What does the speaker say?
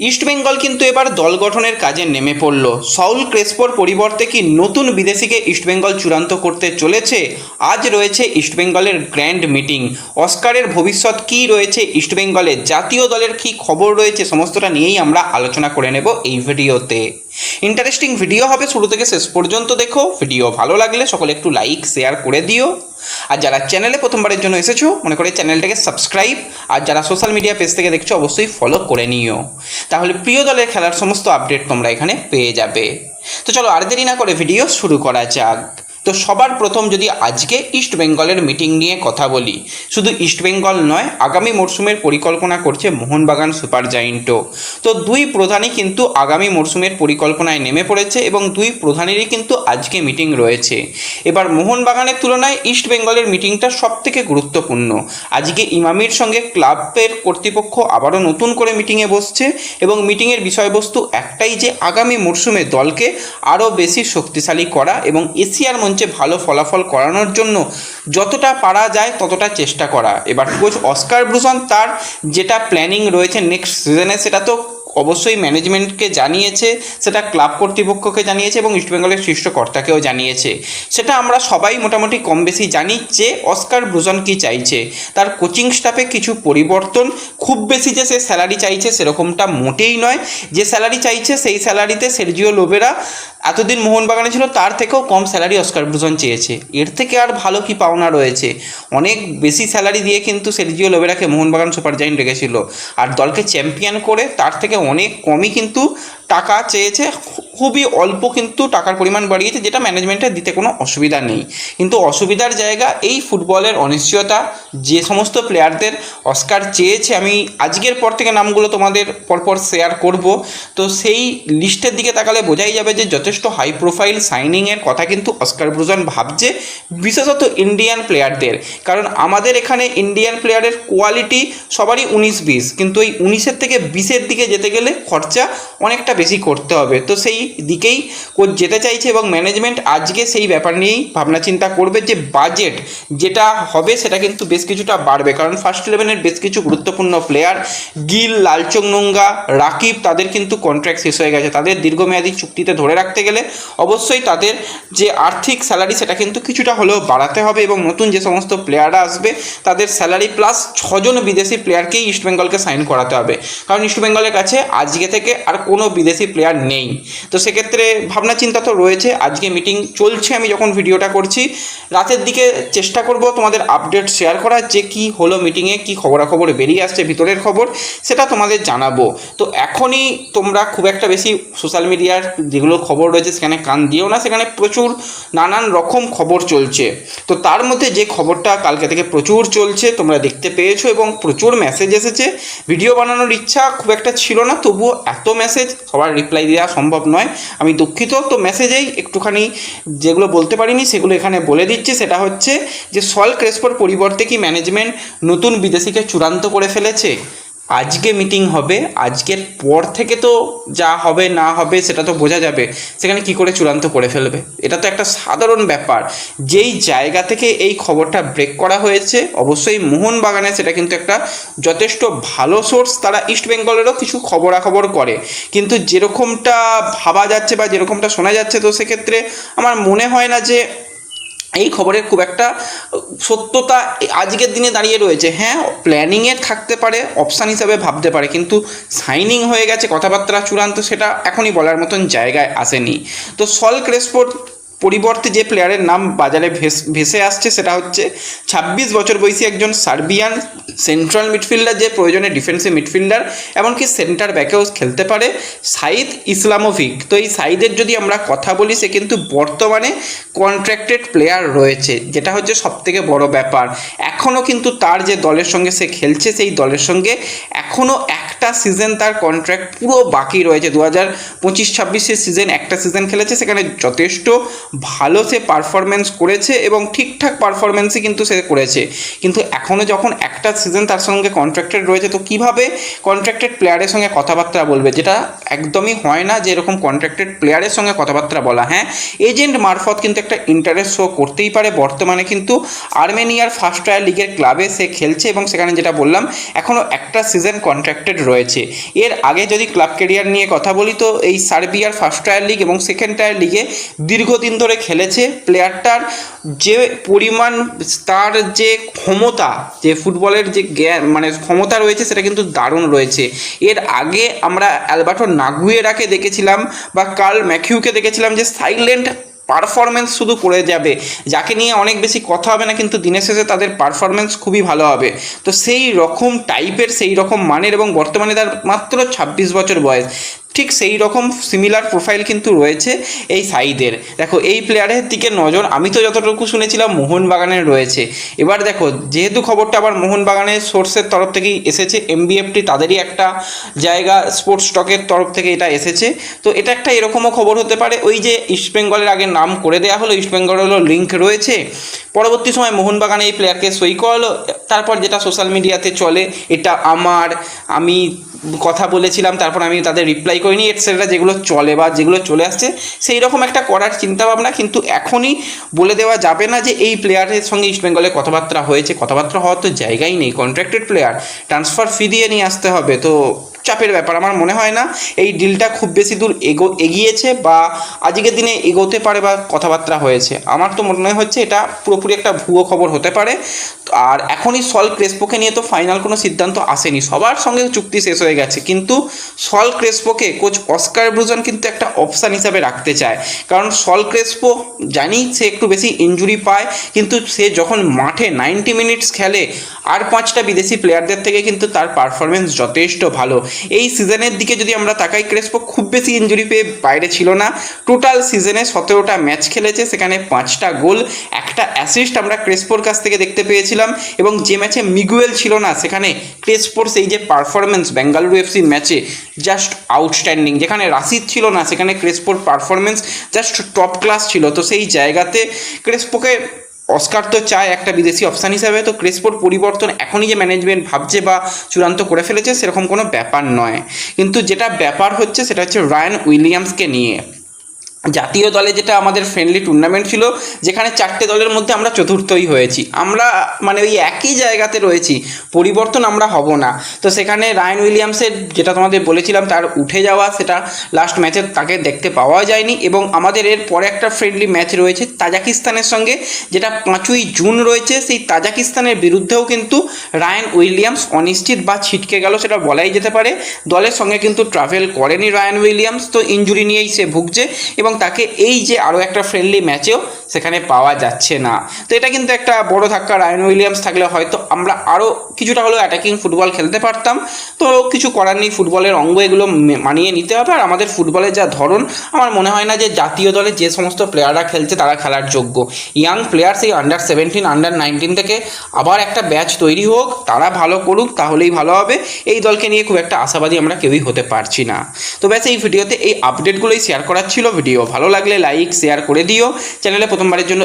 ইস্টবেঙ্গল কিন্তু এবার দল গঠনের কাজে নেমে পড়ল। সাউল ক্রেসপোর পরিবর্তে কি নতুন বিদেশিকে ইস্টবেঙ্গল চূড়ান্ত করতে চলেছে? আজ রয়েছে ইস্টবেঙ্গলের গ্র্যান্ড মিটিং। অস্কারের ভবিষ্যৎ কী রয়েছে ইস্টবেঙ্গলে, জাতীয় দলের কী খবর রয়েছে, সমস্তটা নিয়েই আমরা আলোচনা করে নেব এই ভিডিওতে। ইন্টারেস্টিং ভিডিও হবে, শুরু থেকে শেষ পর্যন্ত দেখো। ভিডিও ভালো লাগলে সকলে একটু লাইক শেয়ার করে দিও। আর যারা চ্যানেলে প্রথমবারের জন্য এসেছো মনে করে চ্যানেলটাকে সাবস্ক্রাইব, আর যারা সোশ্যাল মিডিয়া পেজ থেকে দেখছো অবশ্যই ফলো করে নিও, তাহলে প্রিয় দলের খেলার সমস্ত আপডেট তোমরা এখানে পেয়ে যাবে। তো চলো আর দেরি না করে ভিডিও শুরু করা যাক। তো সবার প্রথম যদি আজকে ইস্টবেঙ্গলের মিটিং নিয়ে কথা বলি, শুধু ইস্টবেঙ্গল নয়, আগামী মরশুমের পরিকল্পনা করছে মোহনবাগান সুপার জায়েন্টও। তো দুই প্রধানই কিন্তু আগামী মরশুমের পরিকল্পনায় নেমে পড়েছে এবং দুই প্রধানেরই কিন্তু আজকে মিটিং রয়েছে। এবার মোহনবাগানের তুলনায় ইস্টবেঙ্গলের মিটিংটা সবথেকে গুরুত্বপূর্ণ। আজকে ইমামির সঙ্গে ক্লাবের কর্তৃপক্ষ আবারও নতুন করে মিটিংয়ে বসছে এবং মিটিংয়ের বিষয়বস্তু একটাই, যে আগামী মরশুমে দলকে আরও বেশি শক্তিশালী করা এবং এশিয়ার মঞ্চে ভালো ফলাফল করানোর জন্য যতটা পারা যায় ততটা চেষ্টা করা। এবার কোচ অস্কার ব্রুজন তার যেটা প্ল্যানিং রয়েছে নেক্সট সিজনে, সেটা তো অবশ্যই ম্যানেজমেন্টকে জানিয়েছে, সেটা ক্লাব কর্তৃপক্ষকে জানিয়েছে এবং ইস্টবেঙ্গলের শীর্ষ কর্তাকেও জানিয়েছে। সেটা আমরা সবাই মোটামুটি কম বেশি জানি যে অস্কার ব্রুজন কী চাইছে। তার কোচিং স্টাফে কিছু পরিবর্তন, খুব বেশি যে সে স্যালারি চাইছে সেরকমটা মোটেই নয়। যে স্যালারি চাইছে সেই স্যালারিতে সের্জিও লোবেরা এতদিন মোহনবাগানে ছিল তার থেকেও কম স্যালারি অস্কার ব্রুজন চেয়েছে। এর থেকে আর ভালো কি পাওনা রয়েছে? অনেক বেশি স্যালারি দিয়ে কিন্তু সের্জিও লোবেরাকে মোহনবাগান সুপার জায়েন্ট রেখেছিল, আর দলকে চ্যাম্পিয়ন করে তার থেকে অনেক কমই কিন্তু টাকা চেয়েছে। খুবই অল্প কিন্তু টাকার পরিমাণ বাড়িয়েছে, যেটা ম্যানেজমেন্টের দিতে কোনো অসুবিধা নেই। কিন্তু অসুবিধার জায়গা এই ফুটবলের অনিশ্চয়তা। যে সমস্ত প্লেয়ারদের অস্কার চেয়েছে, আমি আজকের পর থেকে নামগুলো তোমাদের পরপর শেয়ার করব, তো সেই লিস্টের দিকে তাকালে বোঝাই যাবে যে যথেষ্ট হাই প্রোফাইল সাইনিংয়ের কথা কিন্তু অস্কার ব্রুজন ভাবছে, বিশেষত ইন্ডিয়ান প্লেয়ারদের। কারণ আমাদের এখানে ইন্ডিয়ান প্লেয়ারের কোয়ালিটি সবারই 19-20, কিন্তু এই 19-এর থেকে 20-এর দিকে যেতে গেলে খরচা অনেকটা বেশি করতে হবে। তো সেই দিকেই কোচ যেতে চাইছে এবং ম্যানেজমেন্ট আজকে সেই ব্যাপার নিয়েই ভাবনা চিন্তা করবে যে বাজেট যেটা হবে সেটা কিন্তু বেশ কিছুটা বাড়বে। কারণ ফার্স্ট ইলেভেনের বেশ কিছু গুরুত্বপূর্ণ প্লেয়ার গিল, লালচং নোঙ্গা, রাকিব, তাদের কিন্তু কন্ট্রাক্ট শেষ হয়ে গেছে। তাদের দীর্ঘমেয়াদী চুক্তিতে ধরে রাখতে গেলে অবশ্যই তাদের যে আর্থিক স্যালারি সেটা কিন্তু কিছুটা হলেও বাড়াতে হবে এবং নতুন যে সমস্ত প্লেয়াররা আসবে তাদের স্যালারি প্লাস 6 জন বিদেশি প্লেয়ারকেই ইস্টবেঙ্গলকে সাইন করাতে হবে। কারণ ইস্টবেঙ্গলের কাছে আজকে থেকে আর কোনো বিদেশি প্লেয়ার নেই। তো সেক্ষেত্রে ভাবনা চিন্তা তো রয়েছে। আজকে মিটিং চলছে, আমি যখন ভিডিওটা করছি রাতের দিকে চেষ্টা করব তোমাদের আপডেট শেয়ার করার, যে কি হলো মিটিংয়ে, কী খবরাখবর বেরিয়ে আসছে ভিতরের খবর সেটা তোমাদের জানাবো। তো এখনই তোমরা খুব একটা বেশি সোশ্যাল মিডিয়ার যেগুলো খবর রয়েছে সেখানে কান দিও না, সেখানে প্রচুর নানান রকম খবর চলছে। তো তার মধ্যে যে খবরটা কালকে থেকে প্রচুর চলছে তোমরা দেখতে পেয়েছো এবং প্রচুর মেসেজ এসেছে। ভিডিও বানানোর ইচ্ছা খুব একটা ছিল না, তবুও এত মেসেজ সবার রিপ্লাই দেওয়া সম্ভব নয়, আমি দুঃখিত। তো মেসেজেই একটুখানি যেগুলো বলতে পারিনি সেগুলো এখানে বলে দিচ্ছি। সেটা হচ্ছে যে সল ক্রেসপোর পরিবর্তে কি ম্যানেজমেন্ট নতুন বিদেশিকে চূড়ান্ত করে ফেলেছে? আজকে মিটিং হবে, আজকের পর থেকে তো যা হবে না হবে সেটা তো বোঝা যাবে, সেখানে কি করে চূড়ান্ত করে ফেলবে। এটা তো একটা সাধারণ ব্যাপার। যেই জায়গা থেকে এই খবরটা ব্রেক করা হয়েছে অবশ্যই মোহনবাগানে সেটা কিন্তু একটা যথেষ্ট ভালো সোর্স। তারা ইস্টবেঙ্গলেরও কিছু খবরাখবর করে, কিন্তু যেরকমটা ভাবা যাচ্ছে বা যেরকমটা শোনা যাচ্ছে, তো সেক্ষেত্রে আমার মনে হয় না যে এই খবরের খুব একটা সত্যতা আজকের দিনে দাঁড়িয়ে রয়েছে। হ্যাঁ, প্ল্যানিংয়ে থাকতে পারে, অপশান হিসাবে ভাবতে পারে, কিন্তু সাইনিং হয়ে গেছে, কথাবার্তা চূড়ান্ত, সেটা এখনই বলার মতন জায়গায় আসেনি। তো সল ক্রেসপোর পরিবর্তে যে প্লেয়ারের নাম বাজারে ভেসে আসছে সেটা হচ্ছে 26 বছর বয়সী একজন সার্বিয়ান সেন্ট্রাল মিডফিল্ডার, যে প্রয়োজনে ডিফেন্সিভ মিডফিল্ডার এমনকি সেন্টার ব্যাকেও খেলতে পারে, সাইদ ইসলামোভিক। তো এই সাইদের যদি আমরা কথা বলি, সে কিন্তু বর্তমানে কন্ট্রাক্টেড প্লেয়ার রয়েছে, যেটা হচ্ছে সবথেকে বড় ব্যাপার। এখনও কিন্তু তার যে দলের সঙ্গে সে খেলছে সেই দলের সঙ্গে এখনও একটা সিজন তার কন্ট্রাক্ট পুরো বাকি রয়েছে। 2025-26 সিজন একটা সিজন খেলেছে, সেখানে যথেষ্ট ভালো সে পারফরমেন্স করেছে এবং ঠিকঠাক পারফরমেন্সই কিন্তু সে করেছে। কিন্তু এখনও যখন একটা সিজন তার সঙ্গে কন্ট্রাক্টেড রয়েছে, তো কীভাবে কন্ট্রাক্টেড প্লেয়ারের সঙ্গে কথাবার্তা বলবে, যেটা একদমই হয় না যে এরকম কন্ট্রাক্টেড প্লেয়ারের সঙ্গে কথাবার্তা বলা। হ্যাঁ, এজেন্ট মারফত কিন্তু একটা ইন্টারেস্ট শো করতেই পারে। বর্তমানে কিন্তু আর্মেনিয়ার ফার্স্ট টায়ার লিগের ক্লাবে সে খেলছে এবং সেখানে যেটা বললাম এখনও একটা সিজন কন্ট্রাক্টেড রয়েছে। এর আগে যদি ক্লাব ক্যারিয়ার নিয়ে কথা বলি, তো এই সার্বিয়ার ফার্স্ট টায়ার লিগ এবং সেকেন্ড টায়ার লিগে দীর্ঘদিন ধরে খেলেছে। প্লেয়ারটার যে পরিমাণ, তার যে ক্ষমতা, যে ফুটবলের যে জ্ঞান মানে ক্ষমতা রয়েছে, সেটা কিন্তু দারুণ রয়েছে। এর আগে আমরা অ্যালবার্টো নাগুয়েরাকে দেখেছিলাম বা কার্ল ম্যাথিউকে দেখেছিলাম যে সাইলেন্ট পারফরমেন্স শুধু করে যাবে, যাকে নিয়ে অনেক বেশি কথা হবে না, কিন্তু দিনের শেষে তাদের পারফরমেন্স খুবই ভালো হবে। তো সেই রকম টাইপের, সেই রকম মানের, এবং বর্তমানে তার মাত্র 26 বছর বয়স, ঠিক সেই রকম সিমিলার প্রোফাইল কিন্তু রয়েছে এই সাইদের। দেখো এই প্লেয়ারের দিকে নজর আমি তো যতটুকু শুনেছিলাম মোহনবাগানের রয়েছে। এবার দেখো, যেহেতু খবরটা আবার মোহনবাগানের সোর্সের তরফ থেকেই এসেছে, এমবিএফটি তাদেরই একটা জায়গা, স্পোর্টস স্টকের তরফ থেকে এটা এসেছে, তো এটা একটা এরকমও খবর হতে পারে, ওই যে ইস্টবেঙ্গলের আগে নাম করে দেওয়া হলো, ইস্টবেঙ্গলেরও লিঙ্ক রয়েছে, পরবর্তী সময় মোহনবাগান এই প্লেয়ারকে সই করালো, তারপর যেটা সোশ্যাল মিডিয়াতে চলে, এটা আমি কথা বলেছিলাম, তারপর আমি তাদের রিপ্লাই করিনি, এটসেট্রা যেগুলো চলে বা যেগুলো চলে আসছে, সেই রকম একটা করার চিন্তাভাবনা। কিন্তু এখনই বলে দেওয়া যাবে না যে এই প্লেয়ারের সঙ্গে ইস্টবেঙ্গলে কথাবার্তা হয়েছে। কথাবার্তা হওয়ার তো জায়গাই নেই, কন্ট্রাক্টেড প্লেয়ার, ট্রান্সফার ফি দিয়ে নিয়ে আসতে হবে, তো চাপের ব্যাপার। আমার মনে হয় না এই ডিলটা খুব বেশি দূর এগিয়েছে বা আজকের দিনে এগোতে পারে বা কথাবার্তা হয়েছে। আমার তো মনে হচ্ছে এটা পুরোপুরি একটা ভুয়ো খবর হতে পারে। আর এখনই সল ক্রেসপোকে নিয়ে তো ফাইনাল কোনো সিদ্ধান্ত আসেনি, সবার সঙ্গে চুক্তি শেষ হয়ে গেছে, কিন্তু সল ক্রেসপোকে কোচ অস্কার ব্রুজন কিন্তু একটা অপশান হিসাবে রাখতে চায়। কারণ সল ক্রেসপো জানি সে একটু বেশি ইনজুরি পায়, কিন্তু সে যখন মাঠে 90 মিনিটস খেলে আর 5টা বিদেশি প্লেয়ারদের থেকে কিন্তু তার পারফরমেন্স যথেষ্ট ভালো। এই সিজনের দিকে যদি আমরা তাকাই, ক্রেসপো খুব বেশি ইনজুরি পেয়ে বাইরে ছিল না। টোটাল সিজনে 17টা ম্যাচ খেলেছে, সেখানে 5টা গোল, একটা অ্যাসিস্ট আমরা ক্রেসপোর কাছ থেকে দেখতে পেয়েছিলাম। এবং যে ম্যাচে মিগুয়েল ছিল না, সেখানে ক্রেসপোর সেই যে পারফরমেন্স বেঙ্গালুরু এফসি ম্যাচে জাস্ট আউটস্ট্যান্ডিং। যেখানে রাশিদ ছিল না, সেখানে ক্রেসপোর পারফরমেন্স জাস্ট টপ ক্লাস ছিল। তো সেই জায়গাতে ক্রেসপোকে অস্কার তো চায় একটা বিদেশি অপশান হিসাবে। তো ক্রেসপোর পরিবর্তন এখনই যে ম্যানেজমেন্ট ভাবছে বা চূড়ান্ত করে ফেলেছে সেরকম কোনো ব্যাপার নয়। কিন্তু যেটা ব্যাপার হচ্ছে সেটা হচ্ছে রায়ান উইলিয়ামসকে নিয়ে। জাতীয় দলে যেটা আমাদের ফ্রেন্ডলি টুর্নামেন্ট ছিল, যেখানে 4টে দলের মধ্যে আমরা চতুর্থই হয়েছি, আমরা মানে ওই একই জায়গাতে রয়েছি, পরিবর্তন আমরা হব না। তো সেখানে রায়ান উইলিয়ামসের যেটা তোমাদের বলেছিলাম, তার উঠে যাওয়া, সেটা লাস্ট ম্যাচে তাকে দেখতে পাওয়া যায়নি। এবং আমাদের এর পরে একটা ফ্রেন্ডলি ম্যাচ রয়েছে তাজাকিস্তানের সঙ্গে, যেটা 5ই জুন রয়েছে। সেই তাজাকিস্তানের বিরুদ্ধেও কিন্তু রায়ান উইলিয়ামস অনিশ্চিত বা ছিটকে গেল, সেটা বলাই যেতে পারে। দলের সঙ্গে কিন্তু ট্রাভেল করেনি রায়ান উইলিয়ামস, তো ইনজুরি নিয়েই সে ভুগছে এবং তাকে এই যে আরও একটা ফ্রেন্ডলি ম্যাচেও সেখানে পাওয়া যাচ্ছে না। তো এটা কিন্তু একটা বড় ধাক্কা। রায়ান উইলিয়ামস থাকলে হয়তো আমরা আরও কিছুটা হলেও অ্যাটাকিং ফুটবল খেলতে পারতাম। তো কিছু করার নেই, ফুটবলের অঙ্গ, এগুলো মানিয়ে নিতে হবে। আর আমাদের ফুটবলের যা ধরন, আমার মনে হয় না যে জাতীয় দলে যে সমস্ত প্লেয়াররা খেলছে তারা খেলার যোগ্য। ইয়াং প্লেয়ার, সেই আন্ডার 17, আন্ডার 19 থেকে আবার একটা ব্যাচ তৈরি হোক, তারা ভালো করুক, তাহলেই ভালো হবে। এই দলকে নিয়ে খুব একটা আশাবাদী আমরা কেউই হতে পারছি না। তো ব্যাস এই ভিডিওতে এই আপডেটগুলোই শেয়ার করার ছিল। ভিডিও ভালো লাগলে লাইক শেয়ার করে দিও। চ্যানেলে প্রথমবারের জন্য